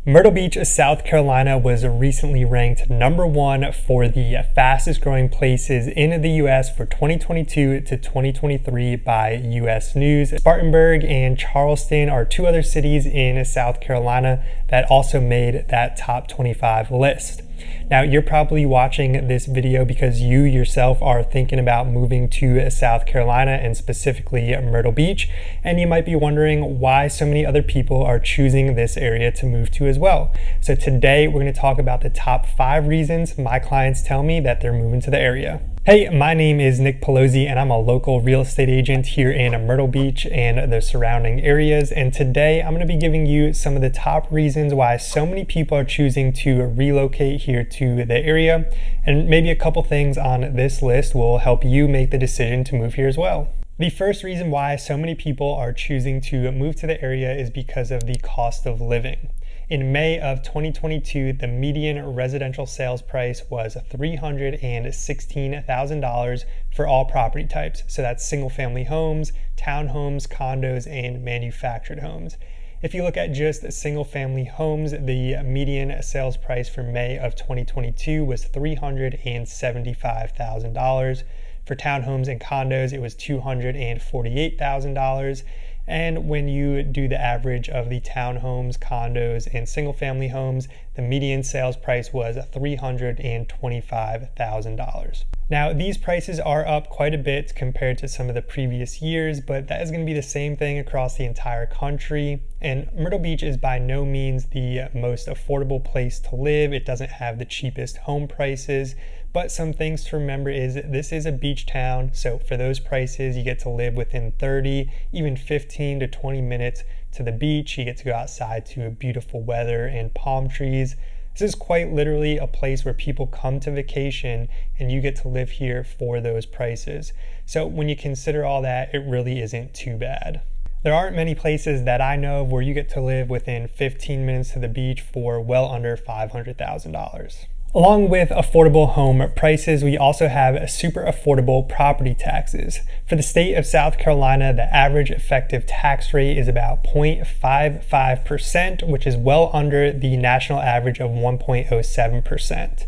Myrtle Beach, South Carolina was recently ranked #1 for the fastest growing places in the US for 2022 to 2023 by US News. Spartanburg and Charleston are two other cities in South Carolina that also made that top 25 list. Now, you're probably watching this video because you yourself are thinking about moving to South Carolina and specifically Myrtle Beach, and you might be wondering why so many other people are choosing this area to move to as well. So today we're going to talk about the top 5 reasons my clients tell me that they're moving to the area. Hey, my name is Nick Pawleys and I'm a local real estate agent here in Myrtle Beach and the surrounding areas. And today I'm going to be giving you some of the top reasons why so many people are choosing to relocate here to the area. And maybe a couple things on this list will help you make the decision to move here as well. The first reason why so many people are choosing to move to the area is because of the cost of living. In May of 2022, the median residential sales price was $316,000 for all property types. So that's single family homes, townhomes, condos, and manufactured homes. If you look at just single family homes, the median sales price for May of 2022 was $375,000. For townhomes and condos, it was $248,000. And when you do the average of the townhomes, condos, and single-family homes, the median sales price was $325,000. Now, these prices are up quite a bit compared to some of the previous years, but that is going to be the same thing across the entire country. And Myrtle Beach is by no means the most affordable place to live. It doesn't have the cheapest home prices. But some things to remember is this is a beach town, so for those prices, you get to live within 30, even 15 to 20 minutes to the beach. You get to go outside to beautiful weather and palm trees. This is quite literally a place where people come to vacation and you get to live here for those prices. So when you consider all that, it really isn't too bad. There aren't many places that I know of where you get to live within 15 minutes to the beach for well under $500,000. Along with affordable home prices, we also have super affordable property taxes. For the state of South Carolina, the average effective tax rate is about 0.55%, which is well under the national average of 1.07%.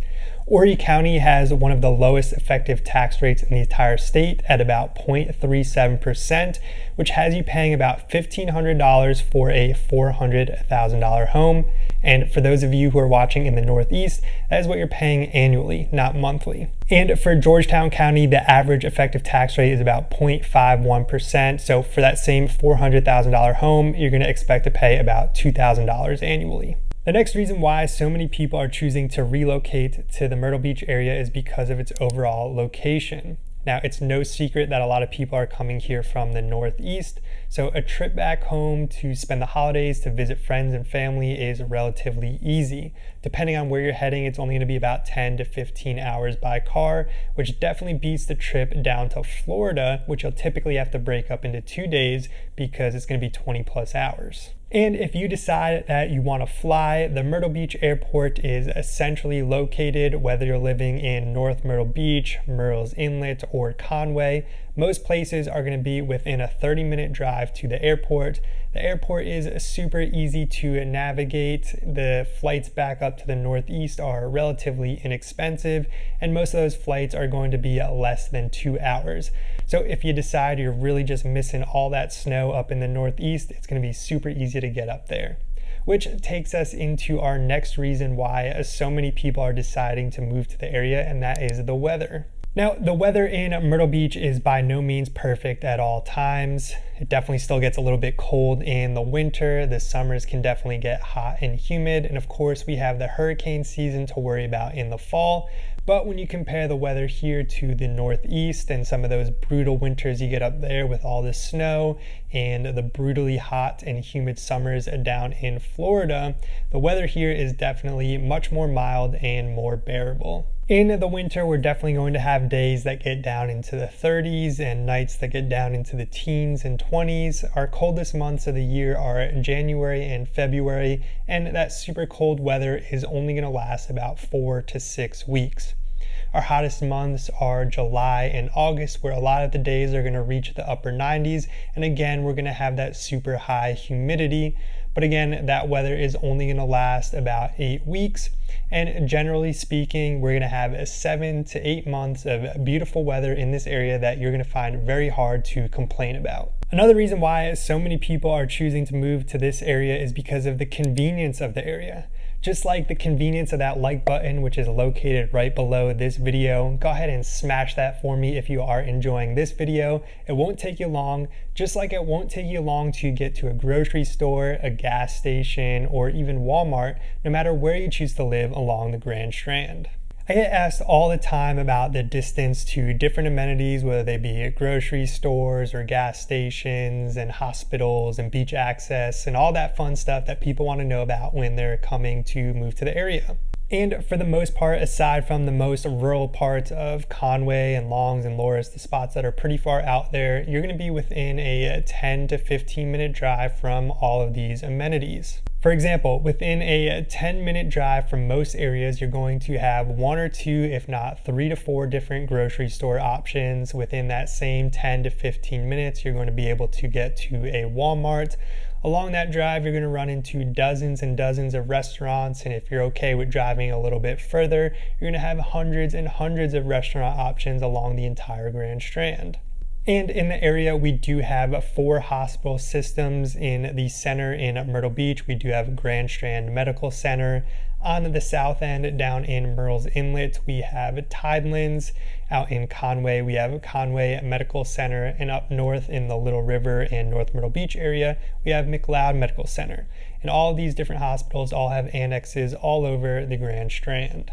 Horry County has one of the lowest effective tax rates in the entire state at about 0.37%, which has you paying about $1,500 for a $400,000 home. And for those of you who are watching in the Northeast, that is what you're paying annually, not monthly. And for Georgetown County, the average effective tax rate is about 0.51%. So for that same $400,000 home, you're going to expect to pay about $2,000 annually. The next reason why so many people are choosing to relocate to the Myrtle Beach area is because of its overall location. Now, it's no secret that a lot of people are coming here from the Northeast, so a trip back home to spend the holidays, to visit friends and family is relatively easy. Depending on where you're heading, it's only going to be about 10 to 15 hours by car, which definitely beats the trip down to Florida, which you'll typically have to break up into 2 days because it's going to be 20 plus hours. And if you decide that you want to fly, the Myrtle Beach Airport is essentially located, whether you're living in North Myrtle Beach, Murrells, Inlet, or Conway. Most places are going to be within a 30-minute drive to the airport. The airport is super easy to navigate. The flights back up to the Northeast are relatively inexpensive, and most of those flights are going to be less than 2 hours. So if you decide you're really just missing all that snow up in the Northeast, it's going to be super easy to get up there. Which takes us into our next reason why so many people are deciding to move to the area, and that is the weather. Now, the weather in Myrtle Beach is by no means perfect at all times. It definitely still gets a little bit cold in the winter. The summers can definitely get hot and humid. And of course, we have the hurricane season to worry about in the fall. But when you compare the weather here to the Northeast and some of those brutal winters you get up there with all the snow and the brutally hot and humid summers down in Florida, the weather here is definitely much more mild and more bearable. In the winter, we're definitely going to have days that get down into the 30s and nights that get down into the teens and 20s. Our coldest months of the year are January and February, and that super cold weather is only going to last about 4 to 6 weeks. Our hottest months are July and August, where a lot of the days are going to reach the upper 90s. And again, we're going to have that super high humidity. But again, that weather is only going to last about 8 weeks. And generally speaking, we're going to have 7 to 8 months of beautiful weather in this area that you're going to find very hard to complain about. Another reason why so many people are choosing to move to this area is because of the convenience of the area. Just like the convenience of that like button, which is located right below this video, go ahead and smash that for me if you are enjoying this video. It won't take you long, just like it won't take you long to get to a grocery store, a gas station, or even Walmart, no matter where you choose to live along the Grand Strand. I get asked all the time about the distance to different amenities, whether they be at grocery stores or gas stations and hospitals and beach access and all that fun stuff that people want to know about when they're coming to move to the area. And for the most part, aside from the most rural parts of Conway and Longs and Loris, the spots that are pretty far out there, you're going to be within a 10 to 15 minute drive from all of these amenities. For example, within a 10-minute drive from most areas, you're going to have 1 or 2, if not 3 to 4 different grocery store options. Within that same 10 to 15 minutes, you're going to be able to get to a Walmart. Along that drive, you're going to run into dozens and dozens of restaurants, and if you're okay with driving a little bit further, you're going to have hundreds and hundreds of restaurant options along the entire Grand Strand. And in the area, we do have 4 hospital systems in the center in Myrtle Beach. We do have Grand Strand Medical Center. On the south end, down in Murrells Inlet, we have Tidelands. Out in Conway, we have Conway Medical Center. And up north in the Little River and North Myrtle Beach area, we have McLeod Medical Center. And all of these different hospitals all have annexes all over the Grand Strand.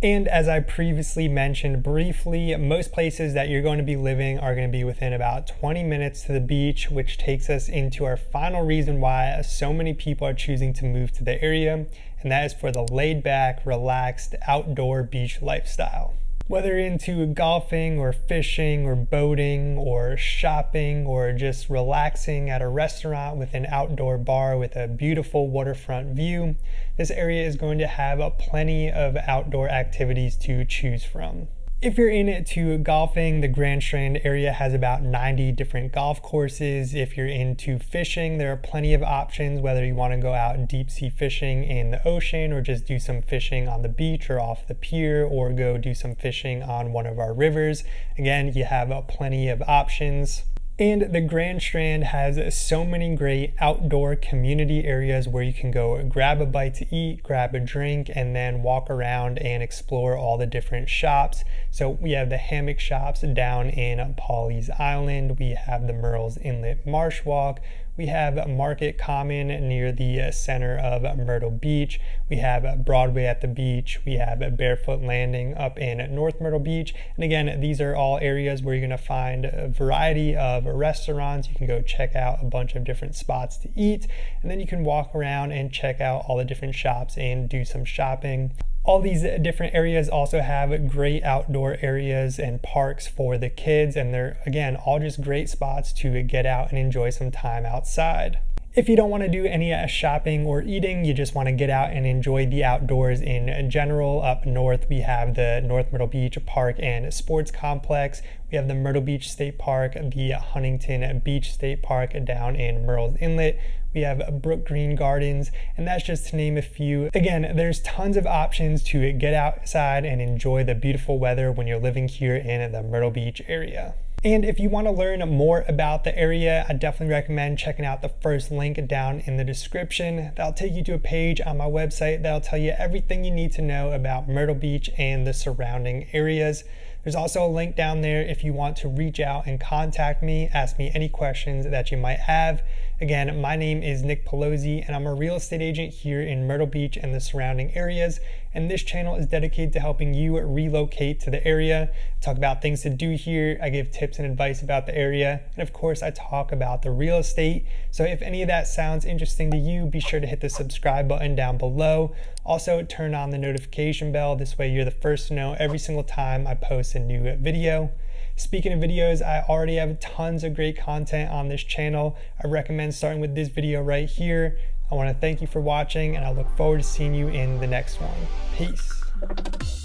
And as I previously mentioned briefly, most places that you're going to be living are going to be within about 20 minutes to the beach, which takes us into our final reason why so many people are choosing to move to the area, and that is for the laid-back, relaxed, outdoor beach lifestyle. Whether you're into golfing or fishing or boating or shopping or just relaxing at a restaurant with an outdoor bar with a beautiful waterfront view, this area is going to have plenty of outdoor activities to choose from. If you're into golfing, the Grand Strand area has about 90 different golf courses. If you're into fishing, there are plenty of options, whether you want to go out deep sea fishing in the ocean or just do some fishing on the beach or off the pier or go do some fishing on one of our rivers. Again, you have plenty of options. And the Grand Strand has so many great outdoor community areas where you can go grab a bite to eat, grab a drink, and then walk around and explore all the different shops. So we have the hammock shops down in Pawleys Island. We have the Murrells Inlet Marsh Walk. We have Market Common near the center of Myrtle Beach. We have Broadway at the beach. We have Barefoot Landing up in North Myrtle Beach. And again, these are all areas where you're going to find a variety of restaurants. You can go check out a bunch of different spots to eat. And then you can walk around and check out all the different shops and do some shopping. All these different areas also have great outdoor areas and parks for the kids, and they're, again, all just great spots to get out and enjoy some time outside. If you don't want to do any shopping or eating, you just want to get out and enjoy the outdoors in general, up north we have the North Myrtle Beach Park and Sports Complex. We have the Myrtle Beach State Park, the Huntington Beach State Park down in Murrells Inlet. We have Brook Green Gardens, and that's just to name a few. Again, there's tons of options to get outside and enjoy the beautiful weather when you're living here in the Myrtle Beach area. And if you want to learn more about the area, I definitely recommend checking out the first link down in the description. That'll take you to a page on my website that'll tell you everything you need to know about Myrtle Beach and the surrounding areas. There's also a link down there if you want to reach out and contact me, ask me any questions that you might have. Again, my name is Nick Pawleys, and I'm a real estate agent here in Myrtle Beach and the surrounding areas. And this channel is dedicated to helping you relocate to the area. I talk about things to do here. I give tips and advice about the area. And of course, I talk about the real estate. So if any of that sounds interesting to you, be sure to hit the subscribe button down below. Also, turn on the notification bell. This way you're the first to know every single time I post a new video. Speaking of videos, I already have tons of great content on this channel. I recommend starting with this video right here. I want to thank you for watching, and I look forward to seeing you in the next one. Peace.